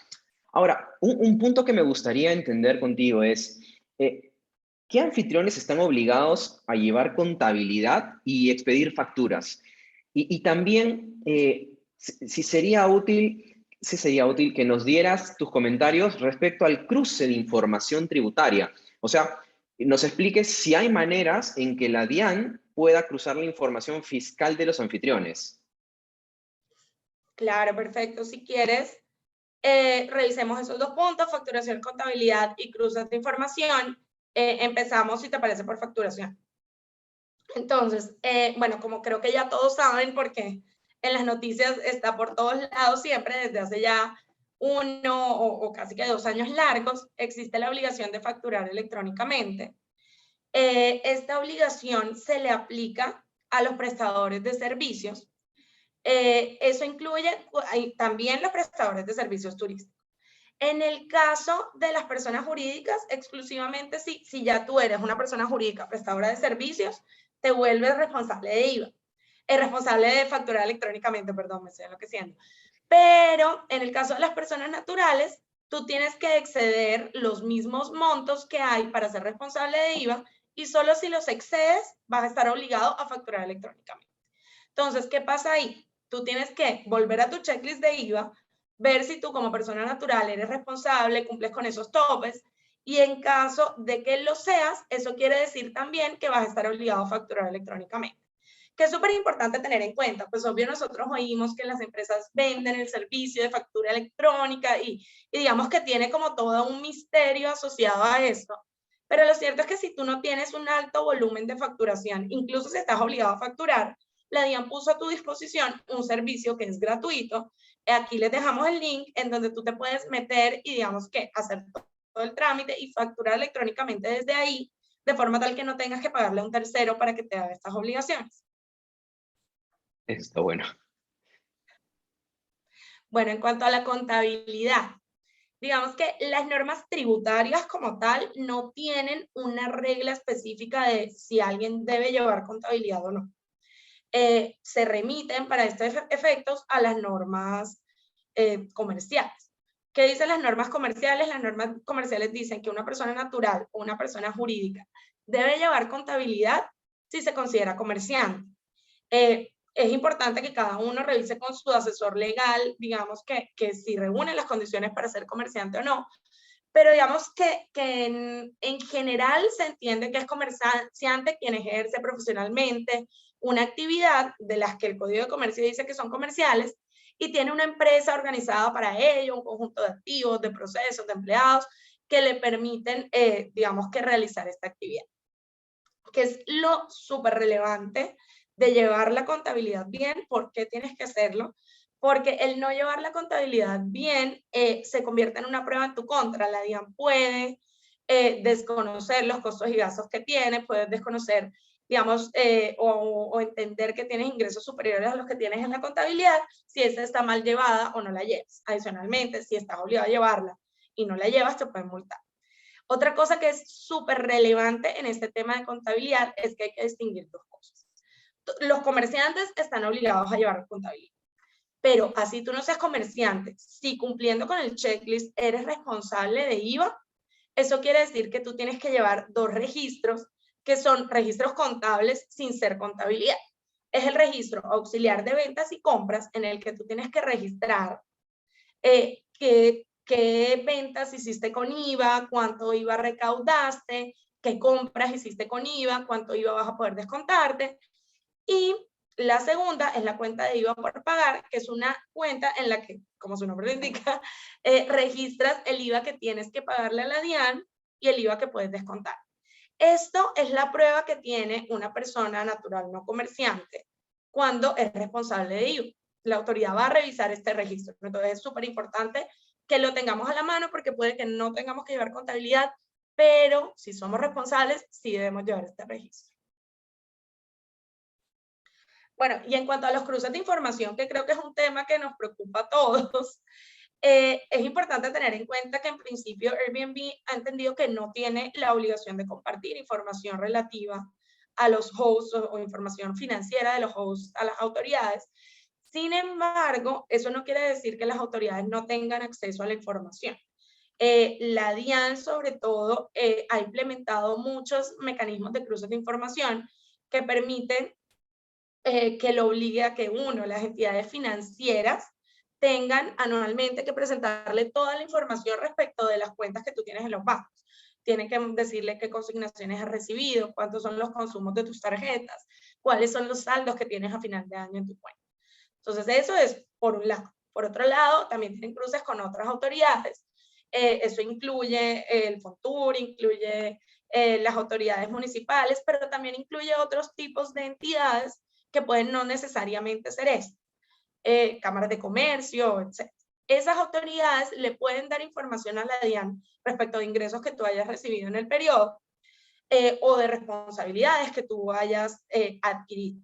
Ahora, un punto que me gustaría entender contigo es, ¿qué anfitriones están obligados a llevar contabilidad y expedir facturas? Y también, si sería útil que nos dieras tus comentarios respecto al cruce de información tributaria. O sea, nos expliques si hay maneras en que la DIAN pueda cruzar la información fiscal de los anfitriones. Claro, perfecto. Si quieres, revisemos esos dos puntos, facturación, contabilidad y cruces de información. Empezamos, si te parece, por facturación. Entonces, bueno, como creo que ya todos saben, porque en las noticias está por todos lados siempre, desde hace ya uno o casi que 2 años largos, existe la obligación de facturar electrónicamente. Esta obligación se le aplica a los prestadores de servicios. Eso incluye también los prestadores de servicios turísticos. En el caso de las personas jurídicas, exclusivamente si ya tú eres una persona jurídica prestadora de servicios, te vuelves responsable de IVA. Es responsable de facturar electrónicamente, perdón, me estoy enloqueciendo. Pero en el caso de las personas naturales, tú tienes que exceder los mismos montos que hay para ser responsable de IVA y solo si los excedes vas a estar obligado a facturar electrónicamente. Entonces, ¿qué pasa ahí? Tú tienes que volver a tu checklist de IVA, ver si tú como persona natural eres responsable, cumples con esos topes, y en caso de que lo seas, eso quiere decir también que vas a estar obligado a facturar electrónicamente. Que es súper importante tener en cuenta, pues obvio nosotros oímos que las empresas venden el servicio de factura electrónica y digamos que tiene como todo un misterio asociado a esto, pero lo cierto es que si tú no tienes un alto volumen de facturación, incluso si estás obligado a facturar, la DIAN puso a tu disposición un servicio que es gratuito. Aquí les dejamos el link en donde tú te puedes meter y digamos que hacer todo el trámite y facturar electrónicamente desde ahí, de forma tal que no tengas que pagarle a un tercero para que te haga estas obligaciones. Eso está bueno. Bueno, en cuanto a la contabilidad, digamos que las normas tributarias como tal no tienen una regla específica de si alguien debe llevar contabilidad o no. Se remiten para estos efectos a las normas comerciales. ¿Qué dicen las normas comerciales? Las normas comerciales dicen que una persona natural o una persona jurídica debe llevar contabilidad si se considera comerciante. Es importante que cada uno revise con su asesor legal, digamos que si reúne las condiciones para ser comerciante o no, pero digamos que en general se entiende que es comerciante quien ejerce profesionalmente una actividad de las que el Código de Comercio dice que son comerciales y tiene una empresa organizada para ello, un conjunto de activos, de procesos, de empleados que le permiten, digamos que realizar esta actividad. Que es lo súper relevante de llevar la contabilidad bien. ¿Por qué tienes que hacerlo? Porque el no llevar la contabilidad bien se convierte en una prueba en tu contra. La DIAN puede desconocer los costos y gastos que tiene, puedes desconocer, digamos, o entender que tienes ingresos superiores a los que tienes en la contabilidad si esa está mal llevada o no la llevas. Adicionalmente, si estás obligado a llevarla y no la llevas, te pueden multar. Otra cosa que es súper relevante en este tema de contabilidad es que hay que distinguir dos cosas. Los comerciantes están obligados a llevar contabilidad, pero así tú no seas comerciante, si cumpliendo con el checklist eres responsable de IVA, eso quiere decir que tú tienes que llevar dos registros que son registros contables sin ser contabilidad. Es el registro auxiliar de ventas y compras en el que tú tienes que registrar qué ventas hiciste con IVA, cuánto IVA recaudaste, qué compras hiciste con IVA, cuánto IVA vas a poder descontarte. Y la segunda es la cuenta de IVA por pagar, que es una cuenta en la que, como su nombre lo indica, registras el IVA que tienes que pagarle a la DIAN y el IVA que puedes descontar. Esto es la prueba que tiene una persona natural no comerciante cuando es responsable de IVA. La autoridad va a revisar este registro. Entonces es súper importante que lo tengamos a la mano porque puede que no tengamos que llevar contabilidad, pero si somos responsables, sí debemos llevar este registro. Bueno, y en cuanto a los cruces de información, que creo que es un tema que nos preocupa a todos, es importante tener en cuenta que en principio Airbnb ha entendido que no tiene la obligación de compartir información relativa a los hosts o información financiera de los hosts a las autoridades. Sin embargo, eso no quiere decir que las autoridades no tengan acceso a la información. La DIAN, sobre todo, ha implementado muchos mecanismos de cruces de información que permiten que lo obligue a que las entidades financieras, tengan anualmente que presentarle toda la información respecto de las cuentas que tú tienes en los bancos. Tienen que decirle qué consignaciones has recibido, cuántos son los consumos de tus tarjetas, cuáles son los saldos que tienes a final de año en tu cuenta. Entonces, eso es por un lado. Por otro lado, también tienen cruces con otras autoridades. Eso incluye el FONTUR, incluye las autoridades municipales, pero también incluye otros tipos de entidades que pueden no necesariamente ser estas. Cámaras de comercio, etc. Esas autoridades le pueden dar información a la DIAN respecto de ingresos que tú hayas recibido en el periodo o de responsabilidades que tú hayas adquirido.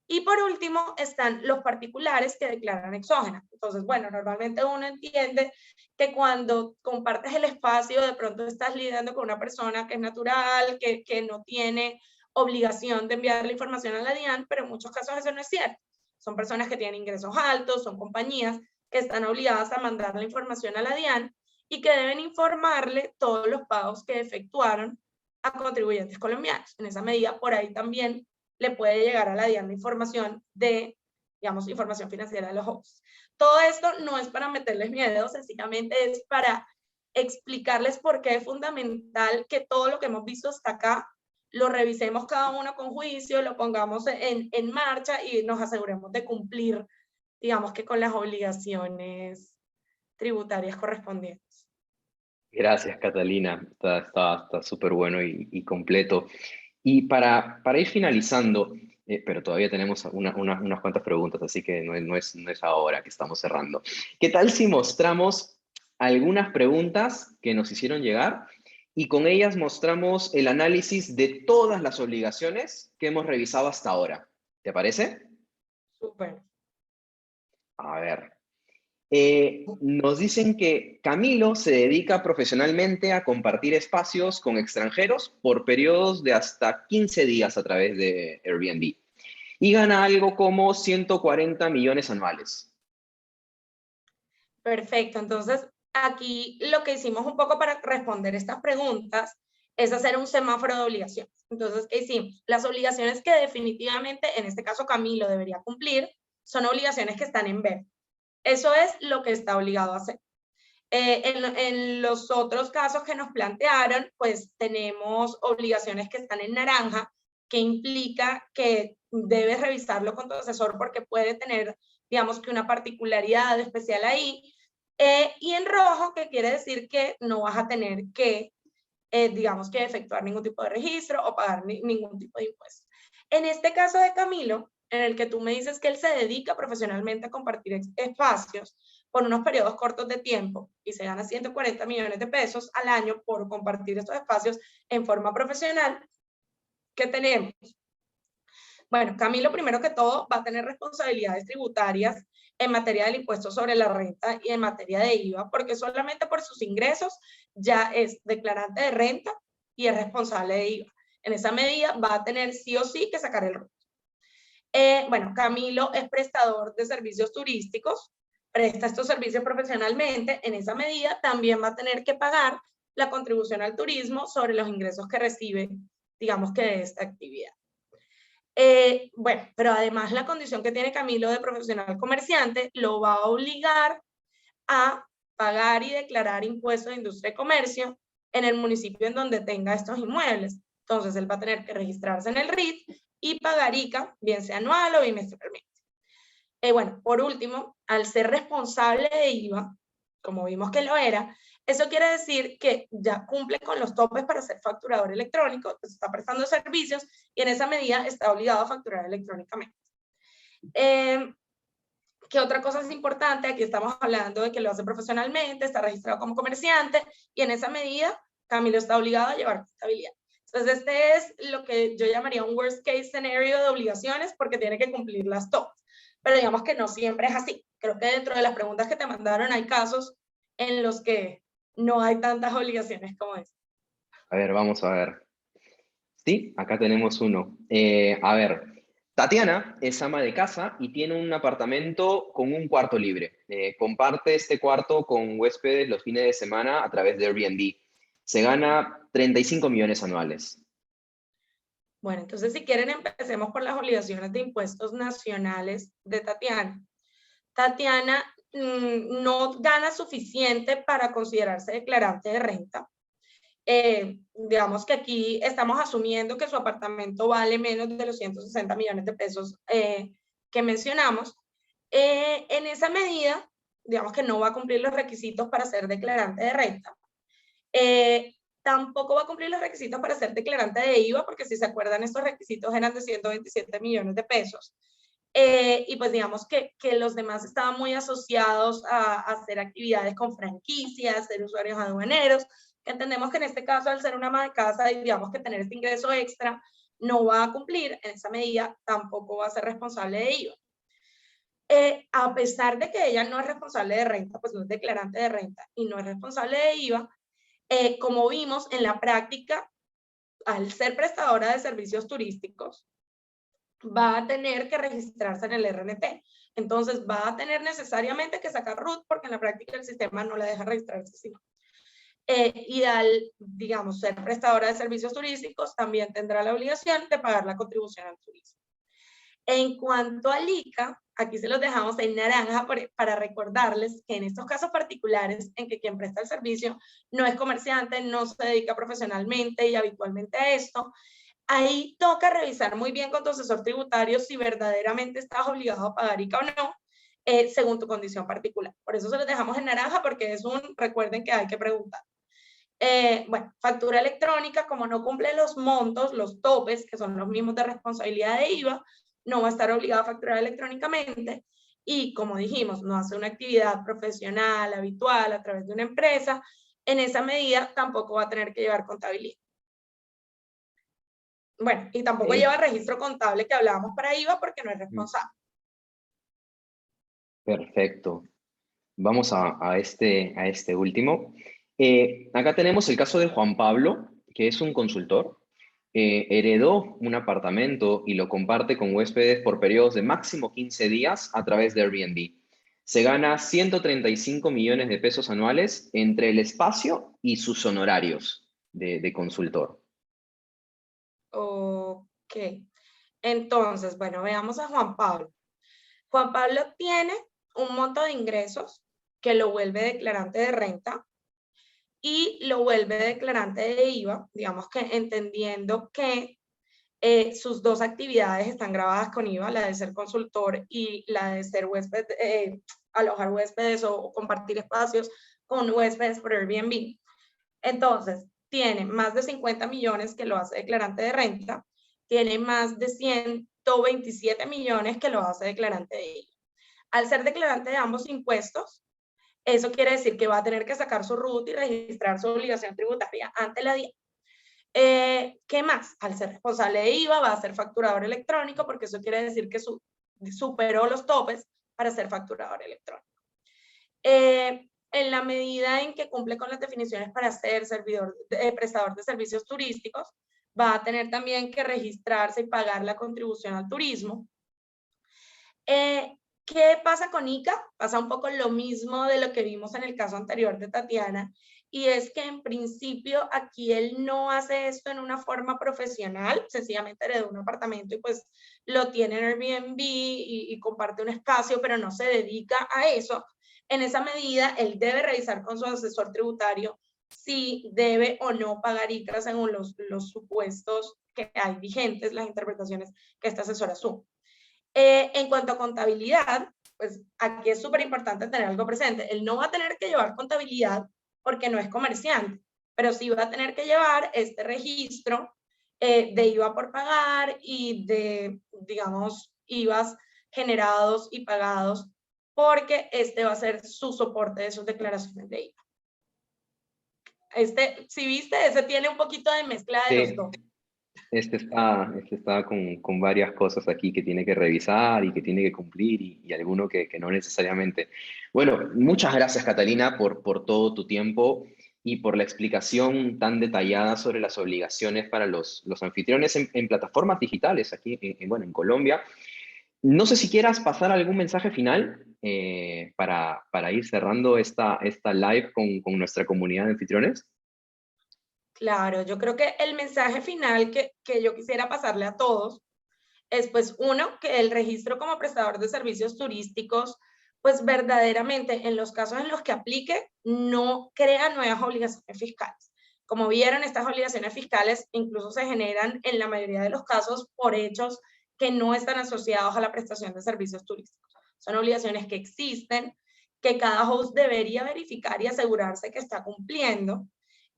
Y por último están los particulares que declaran exógenas. Entonces, bueno, normalmente uno entiende que cuando compartes el espacio, de pronto estás lidiando con una persona que es natural, que no tiene obligación de enviar la información a la DIAN, pero en muchos casos eso no es cierto. Son personas que tienen ingresos altos, son compañías que están obligadas a mandar la información a la DIAN y que deben informarle todos los pagos que efectuaron a contribuyentes colombianos. En esa medida, por ahí también le puede llegar a la DIAN la información de, digamos, información financiera de los hosts. Todo esto no es para meterles miedo, sencillamente es para explicarles por qué es fundamental que todo lo que hemos visto hasta acá lo revisemos cada uno con juicio, lo pongamos en marcha y nos aseguremos de cumplir, digamos que con las obligaciones tributarias correspondientes. Gracias, Catalina. Está súper bueno y completo. Y para ir finalizando, pero todavía tenemos unas cuantas preguntas, así que no es ahora que estamos cerrando. ¿Qué tal si mostramos algunas preguntas que nos hicieron llegar y con ellas mostramos el análisis de todas las obligaciones que hemos revisado hasta ahora? ¿Te parece? Súper. A ver. Nos dicen que Camilo se dedica profesionalmente a compartir espacios con extranjeros por periodos de hasta 15 días a través de Airbnb y gana algo como 140 millones anuales. Perfecto, entonces aquí lo que hicimos un poco para responder estas preguntas es hacer un semáforo de obligaciones. Entonces, ¿qué hicimos? Las obligaciones que definitivamente, en este caso Camilo debería cumplir, son obligaciones que están en verde. Eso es lo que está obligado a hacer. En los otros casos que nos plantearon, pues tenemos obligaciones que están en naranja, que implica que debes revisarlo con tu asesor porque puede tener, digamos que una particularidad especial ahí. Y en rojo, que quiere decir que no vas a tener que, digamos que efectuar ningún tipo de registro o pagar ningún tipo de impuesto. En este caso de Camilo, en el que tú me dices que él se dedica profesionalmente a compartir espacios por unos periodos cortos de tiempo y se gana 140 millones de pesos al año por compartir estos espacios en forma profesional, ¿qué tenemos? Bueno, Camilo, primero que todo, va a tener responsabilidades tributarias en materia del impuesto sobre la renta y en materia de IVA, porque solamente por sus ingresos ya es declarante de renta y es responsable de IVA. En esa medida va a tener sí o sí que sacar el RUT. Bueno, Camilo es prestador de servicios turísticos, presta estos servicios profesionalmente, en esa medida también va a tener que pagar la contribución al turismo sobre los ingresos que recibe, digamos que de esta actividad. Bueno, pero además la condición que tiene Camilo de profesional comerciante lo va a obligar a pagar y declarar impuestos de industria y comercio en el municipio en donde tenga estos inmuebles. Entonces, él va a tener que registrarse en el RIT y pagar ICA, bien sea anual o bimestralmente. Bueno, por último, al ser responsable de IVA, como vimos que lo era, eso quiere decir que ya cumple con los topes para ser facturador electrónico, pues está prestando servicios y en esa medida está obligado a facturar electrónicamente. ¿Qué otra cosa es importante? Aquí estamos hablando de que lo hace profesionalmente, está registrado como comerciante y en esa medida Camilo está obligado a llevar contabilidad. Entonces, este es lo que yo llamaría un worst case scenario de obligaciones porque tiene que cumplir las todas. Pero digamos que no siempre es así. Creo que dentro de las preguntas que te mandaron hay casos en los que no hay tantas obligaciones como esta. A ver, vamos a ver. Sí, acá tenemos uno. A ver, Tatiana es ama de casa y tiene un apartamento con un cuarto libre. Comparte este cuarto con huéspedes los fines de semana a través de Airbnb. Se gana 35 millones anuales. Bueno, entonces si quieren empecemos por las obligaciones de impuestos nacionales de Tatiana. Tatiana no gana suficiente para considerarse declarante de renta. Digamos que aquí estamos asumiendo que su apartamento vale menos de los 160 millones de pesos que mencionamos. En esa medida, digamos que no va a cumplir los requisitos para ser declarante de renta. Tampoco va a cumplir los requisitos para ser declarante de IVA, porque si se acuerdan, estos requisitos eran de 127 millones de pesos. Y pues digamos que los demás estaban muy asociados a hacer actividades con franquicias, ser usuarios aduaneros, que entendemos que en este caso, al ser una ama de casa y digamos que tener este ingreso extra, no va a cumplir, en esa medida tampoco va a ser responsable de IVA. A pesar de que ella no es responsable de renta, pues no es declarante de renta y no es responsable de IVA, como vimos en la práctica, al ser prestadora de servicios turísticos, va a tener que registrarse en el RNT. Entonces va a tener necesariamente que sacar RUT porque en la práctica el sistema no la deja registrarse así. Y al, digamos, ser prestadora de servicios turísticos, también tendrá la obligación de pagar la contribución al turismo. En cuanto al ICA, aquí se los dejamos en naranja para recordarles que en estos casos particulares en que quien presta el servicio no es comerciante, no se dedica profesionalmente y habitualmente a esto, ahí toca revisar muy bien con tu asesor tributario si verdaderamente estás obligado a pagar ICA o no, según tu condición particular. Por eso se los dejamos en naranja porque es recuerden que hay que preguntar. Bueno, factura electrónica, como no cumple los montos, los topes, que son los mismos de responsabilidad de IVA, no va a estar obligado a facturar electrónicamente y, como dijimos, no hace una actividad profesional, habitual, a través de una empresa, en esa medida tampoco va a tener que llevar contabilidad. Bueno, y tampoco lleva registro contable que hablábamos para IVA porque no es responsable. Perfecto. Vamos a este último. Acá tenemos el caso de Juan Pablo, que es un consultor. Heredó un apartamento y lo comparte con huéspedes por periodos de máximo 15 días a través de Airbnb. Se gana 135 millones de pesos anuales entre el espacio y sus honorarios de consultor. Ok. Entonces, bueno, veamos a Juan Pablo. Juan Pablo tiene un monto de ingresos que lo vuelve declarante de renta y lo vuelve declarante de IVA, digamos que entendiendo que sus dos actividades están grabadas con IVA, la de ser consultor y la de ser huésped, alojar huéspedes o compartir espacios con huéspedes por Airbnb. Entonces, tiene más de 50 millones que lo hace declarante de renta, tiene más de 127 millones que lo hace declarante de IVA. Al ser declarante de ambos impuestos, eso quiere decir que va a tener que sacar su RUT y registrar su obligación tributaria ante la DIAN. ¿Qué más? Al ser responsable de IVA va a ser facturador electrónico porque eso quiere decir que superó los topes para ser facturador electrónico. En la medida en que cumple con las definiciones para ser prestador de servicios turísticos, va a tener también que registrarse y pagar la contribución al turismo. ¿Qué pasa con ICA? Pasa un poco lo mismo de lo que vimos en el caso anterior de Tatiana, y es que en principio aquí él no hace esto en una forma profesional, sencillamente heredó un apartamento y pues lo tiene en Airbnb y comparte un espacio, pero no se dedica a eso. En esa medida, él debe revisar con su asesor tributario si debe o no pagar ICRA según los supuestos que hay vigentes, las interpretaciones que esta asesora asume. En cuanto a contabilidad, pues aquí es súper importante tener algo presente. Él no va a tener que llevar contabilidad porque no es comerciante, pero sí va a tener que llevar este registro de IVA por pagar y de, digamos, IVAs generados y pagados, porque este va a ser su soporte de sus declaraciones de IVA. Si viste, ese tiene un poquito de mezcla de los dos. Este está con varias cosas aquí que tiene que revisar y que tiene que cumplir y alguno que no necesariamente. Bueno, muchas gracias, Catalina, por todo tu tiempo y por la explicación tan detallada sobre las obligaciones para los anfitriones en plataformas digitales aquí, bueno, en Colombia. No sé si quieras pasar algún mensaje final para ir cerrando esta live con nuestra comunidad de anfitriones. Claro, yo creo que el mensaje final que yo quisiera pasarle a todos es, pues, uno, que el registro como prestador de servicios turísticos, pues verdaderamente en los casos en los que aplique, no crea nuevas obligaciones fiscales. Como vieron, estas obligaciones fiscales incluso se generan en la mayoría de los casos por hechos que no están asociados a la prestación de servicios turísticos. Son obligaciones que existen, que cada host debería verificar y asegurarse que está cumpliendo.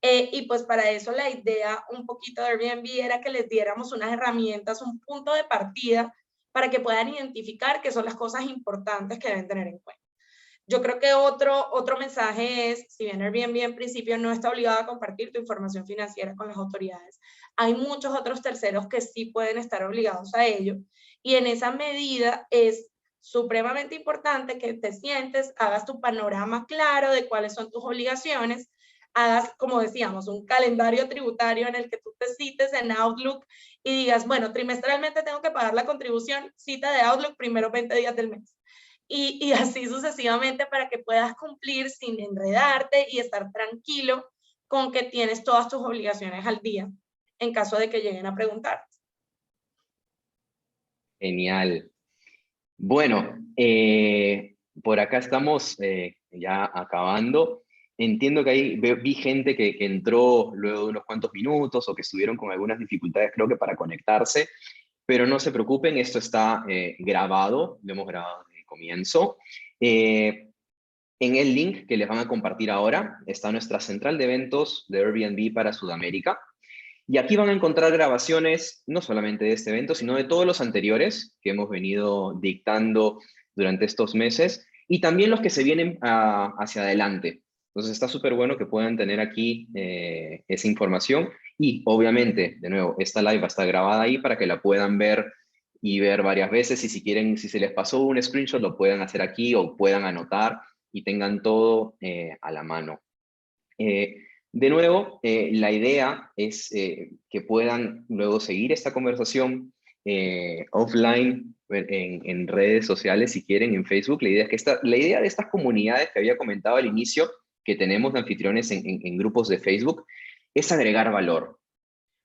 Y pues para eso la idea un poquito de Airbnb era que les diéramos unas herramientas, un punto de partida para que puedan identificar qué son las cosas importantes que deben tener en cuenta. Yo creo que otro mensaje es, si bien Airbnb en principio no está obligado a compartir tu información financiera con las autoridades, hay muchos otros terceros que sí pueden estar obligados a ello. Y en esa medida es supremamente importante que te sientes, hagas tu panorama claro de cuáles son tus obligaciones, hagas, como decíamos, un calendario tributario en el que tú te cites en Outlook y digas, bueno, trimestralmente tengo que pagar la contribución, cita de Outlook, primeros 20 días del mes. Y así sucesivamente para que puedas cumplir sin enredarte y estar tranquilo con que tienes todas tus obligaciones al día en caso de que lleguen a preguntar. Genial. Bueno, por acá estamos ya acabando. Entiendo que ahí vi gente que entró luego de unos cuantos minutos o que estuvieron con algunas dificultades, creo que para conectarse, pero no se preocupen, esto está grabado, lo hemos grabado desde el comienzo. En el link que les van a compartir ahora está nuestra central de eventos de Airbnb para Sudamérica. Y aquí van a encontrar grabaciones no solamente de este evento, sino de todos los anteriores que hemos venido dictando durante estos meses y también los que se vienen hacia adelante. Entonces está súper bueno que puedan tener aquí esa información y obviamente, de nuevo, esta live va a estar grabada ahí para que la puedan ver y ver varias veces y si quieren, si se les pasó un screenshot, lo puedan hacer aquí o puedan anotar y tengan todo a la mano. De nuevo, la idea es que puedan luego seguir esta conversación offline en redes sociales, si quieren, en Facebook. La idea es que la idea de estas comunidades que había comentado al inicio, que tenemos de anfitriones en grupos de Facebook, es agregar valor,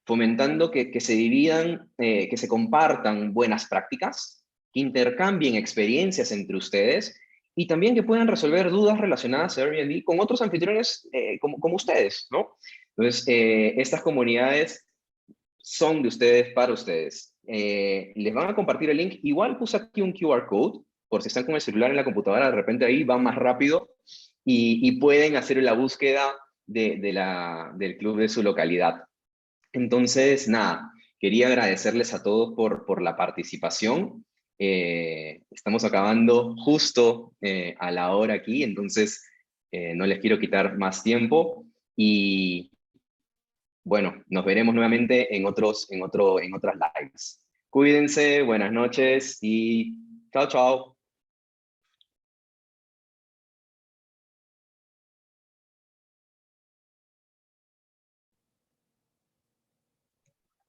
fomentando que se dividan, que se compartan buenas prácticas, que intercambien experiencias entre ustedes y también que puedan resolver dudas relacionadas a Airbnb con otros anfitriones como ustedes, ¿no? Entonces, estas comunidades son de ustedes para ustedes. Les van a compartir el link. Igual puse aquí un QR code, por si están con el celular en la computadora, de repente ahí va más rápido y pueden hacer la búsqueda del club de su localidad. Entonces, nada, quería agradecerles a todos por la participación. Estamos acabando justo a la hora aquí, entonces no les quiero quitar más tiempo y bueno, nos veremos nuevamente en otras lives. Cuídense, buenas noches y chao, chao.